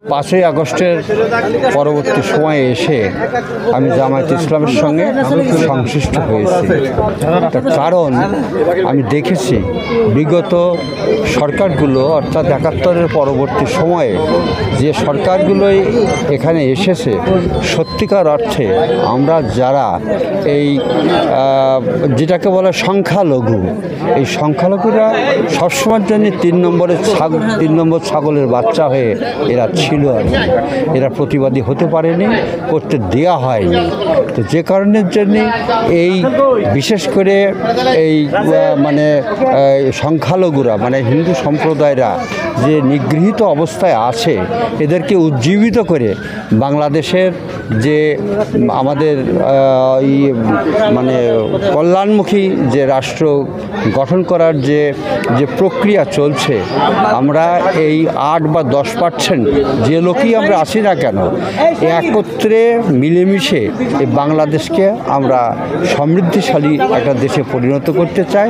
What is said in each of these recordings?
5ই আগস্টের পরবর্তী সময়ে এসে আমি জামায়াতে ইসলামের সঙ্গে সংশ্লিষ্ট হয়েছি। তার কারণ আমি দেখেছি বিগত সরকারগুলো অর্থাৎ 71-এর পরবর্তী সময়ে যে সরকারগুলোই এখানে এসেছে সত্যিকার অর্থে আমরা যারা এই যেটাকে বলে সংখ্যালঘু, এই সংখ্যালঘুরা সবসময়ের জন্য 3 নম্বর ছাগলের বাচ্চা হয়ে এরা ছিল আর কি। এরা প্রতিবাদী হতে পারেনি, করতে দেওয়া হয়নি। তো যে কারণের জন্যে এই বিশেষ করে এই সংখ্যালঘুরা হিন্দু সম্প্রদায়রা যে নিগৃহীত অবস্থায় আছে এদেরকে উজ্জীবিত করে বাংলাদেশের যে আমাদের কল্যাণমুখী যে রাষ্ট্র গঠন করার যে প্রক্রিয়া চলছে, আমরা এই 8 বা 10% যে লোকই আমরা আসি না কেন একত্রে মিলেমিশে এই বাংলাদেশকে আমরা সমৃদ্ধিশালী একটা দেশে পরিণত করতে চাই।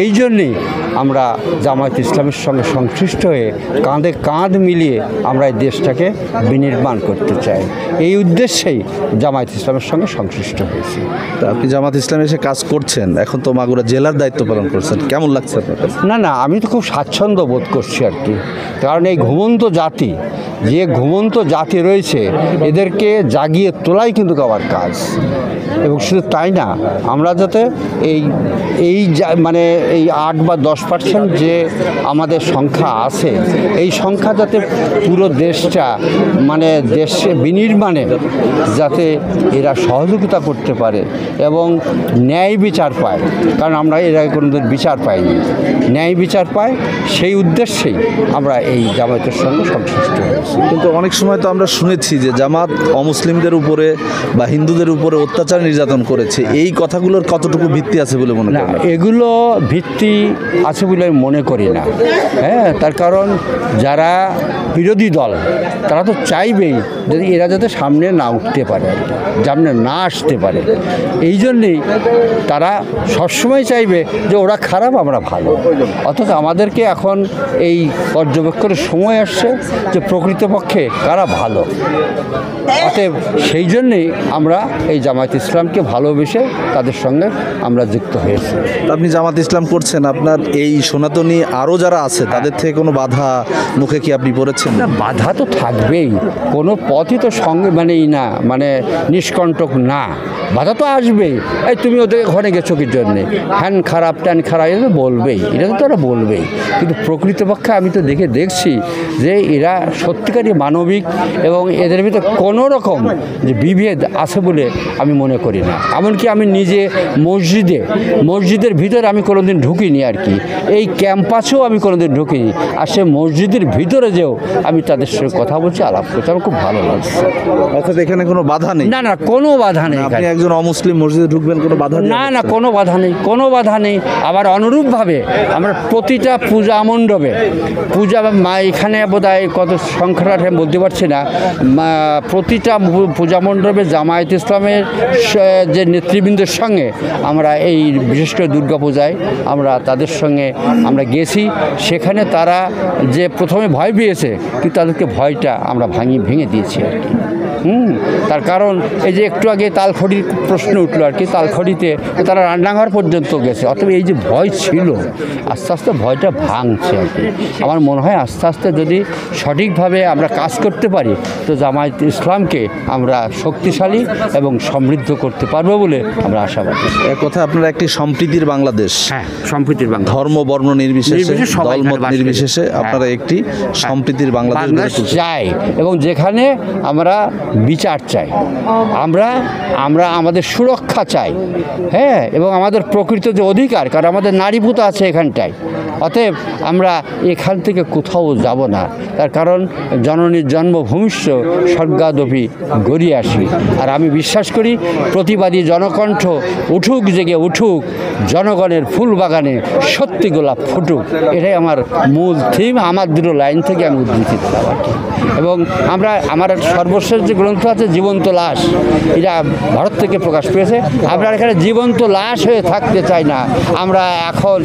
এই জন্যেই আমরা জামায়াত ইসলামের সঙ্গে সংশ্লিষ্ট হয়ে কাঁধে কাঁধ মিলিয়ে আমরা এই দেশটাকে বিনির্মাণ করতে চাই। এই উদ্দেশ্যেই জামায়াত ইসলামের সঙ্গে সংশ্লিষ্ট হয়েছি। তা আপনি জামায়াত ইসলামে এসে কাজ করছেন, এখন তো মাগুরা জেলার দায়িত্ব পালন করছেন, কেমন লাগছে আপনার কাছে? না, আমি তো খুব স্বাচ্ছন্দ্য বোধ করছি আর কি। কারণ এই ঘুমন্ত জাতি রয়েছে এদেরকে জাগিয়ে তোলাই কিন্তু আমার কাজ। এবং শুধু তাই না, আমরা যাতে এই 8 বা 10% যে আমাদের সংখ্যা আছে এই সংখ্যা যাতে পুরো দেশটা দেশে বিনির্মাণে যাতে এরা সহযোগিতা করতে পারে এবং ন্যায় বিচার পায়। কারণ আমরা এর আগে কোনোদিন বিচার পাইনি, ন্যায় বিচার পায়, সেই উদ্দেশ্যেই আমরা এই জামায়াতের সঙ্গে সংশ্লিষ্ট হয়েছি। কিন্তু অনেক সময় তো আমরা শুনেছি যে জামাত অমুসলিমদের উপরে বা হিন্দুদের উপরে অত্যাচার নির্যাতন করেছে। এই কথাগুলোর কতটুকু ভিত্তি আছে বলে মনে করেন? এগুলো ভিত্তি আছে বলে আমি মনে করি না। তার কারণ যারা বিরোধী দল তারা তো চাইবেই যদি এরা যাতে সামনে না উঠতে পারে, সামনে না আসতে পারে। এই জন্যেই তারা সবসময় চাইবে যে ওরা খারাপ আমরা ভালো। অথচ আমাদেরকে এখন এই পর্যবেক্ষণের সময় আসছে যে প্রকৃতপক্ষে কারা ভালো। অতএব সেই জন্যেই আমরা এই জামায়াত ইসলামকে ভালোবেসে তাদের সঙ্গে আমরা যুক্ত হয়েছি। আপনি জামাত ইসলাম করছেন, আপনার এই সনাতনী আরও যারা আছে তাদের থেকে কোনো বাধা মুখে কি আপনি পড়েছেন? না, বাধা তো থাকবেই, কোনো পথই তো সঙ্গে নিষ্কণ্টক না, বাধা তো আসবেই। এই তুমি ওদেরকে ঘরে গেছো কি জন্যে, হ্যান খারাপ ট্যান খারাপ, এটা তো বলবেই, এটা তো তারা বলবেই। কিন্তু প্রকৃতপক্ষে আমি তো দেখছি যে এরা সত্যিকারই মানবিক এবং এদের ভিতরে কোনো রকম যে বিভেদ আছে বলে আমি মনে করি না। এমনকি আমি নিজে মসজিদের ভিতরে আমি কোনোদিন ঢুকিনি আর কি, এই ক্যাম্পাসেও আমি কোনোদিন ঢুকিনি। আর সে মসজিদের ভিতরে যেও আমি তাদের সঙ্গে কথা বলছি, আলাপ করছি, আমার খুব ভালো লাগছে। অর্থাৎ এখানে কোনো বাধা নেই? না, কোনো বাধা নেই। আপনি একজন অমুসলিম মসজিদে ঢুকবেন, কোনো বাধা নেই? না, কোনো বাধা নেই। আবার অনুরূপভাবে আমরা প্রতিটা পূজা মণ্ডপে এখানে বোধহয় কত সংখ্যাটা আমি বলতে পারছি না, প্রতিটা পূজা মণ্ডপে জামায়াত ইসলামের যে নেতৃবৃন্দের সঙ্গে আমরা এই বিশেষ করে দুর্গাপূজায় আমরা তাদের সঙ্গে আমরা গেছি। সেখানে তারা যে প্রথমে ভয় পেয়েছে কিন্তু তাদেরকে ভয়টা আমরা ভেঙে দিয়েছি আর কি। তার কারণ এই যে একটু আগে তালখড়ির প্রশ্ন উঠলো আর কি, তালখড়িতে তারা রান্নাঘর পর্যন্ত গেছে। অথবা এই যে ভয় ছিল আস্তে আস্তে ভয়টা ভাঙছে আর কি। আমার মনে হয় আস্তে আস্তে যদি সঠিকভাবে আমরা কাজ করতে পারি তো জামায়াত ইসলামকে আমরা শক্তিশালী এবং সমৃদ্ধ করতে পারবো বলে আমরা আশাবাদী। এক কথা আপনারা একটি সম্প্রীতির বাংলাদেশ, সম্প্রীতির বাংলাদেশ, ধর্ম বর্ণ নির্বিশেষে দলমত নির্বিশেষে আপনারা একটি সম্প্রীতির বাংলাদেশ চাই এবং যেখানে আমরা বিচার চাই, আমরা আমাদের সুরক্ষা চাই, এবং আমাদের প্রকৃত যে অধিকার, কারণ আমাদের নারীভূত আছে এখানটায়। অতএব আমরা এখান থেকে কোথাও যাব না, তার কারণ জননীর জন্মভূমিষ্ঠ স্বর্গাদপি গড়িয়ে আসি। আর আমি বিশ্বাস করি প্রতিবাদী জনকণ্ঠ জেগে উঠুক, জনগণের ফুল বাগানে সত্যি গোলাপ ফুটুক, এটাই আমার মূল থিম। আমার 2 লাইন থেকে আমি উদ্ধৃতি দিলাম আর কি। এবং আমার সর্বশেষ যে গ্রন্থ আছে জীবন্ত লাশ, এটা ভারত থেকে প্রকাশ পেয়েছে। আমরা এখানে জীবন্ত লাশ হয়ে থাকতে চাই না, আমরা এখন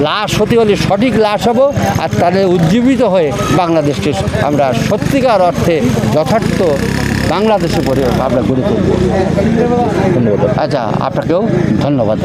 লাশ হতে হলে সঠিক লাশ হব আর তাদের উজ্জীবিত হয়ে বাংলাদেশকে আমরা সত্যিকার অর্থে যথার্থ বাংলাদেশে আমরা গড়ে তুলব। ধন্যবাদ। আচ্ছা, আপনাকেও ধন্যবাদ।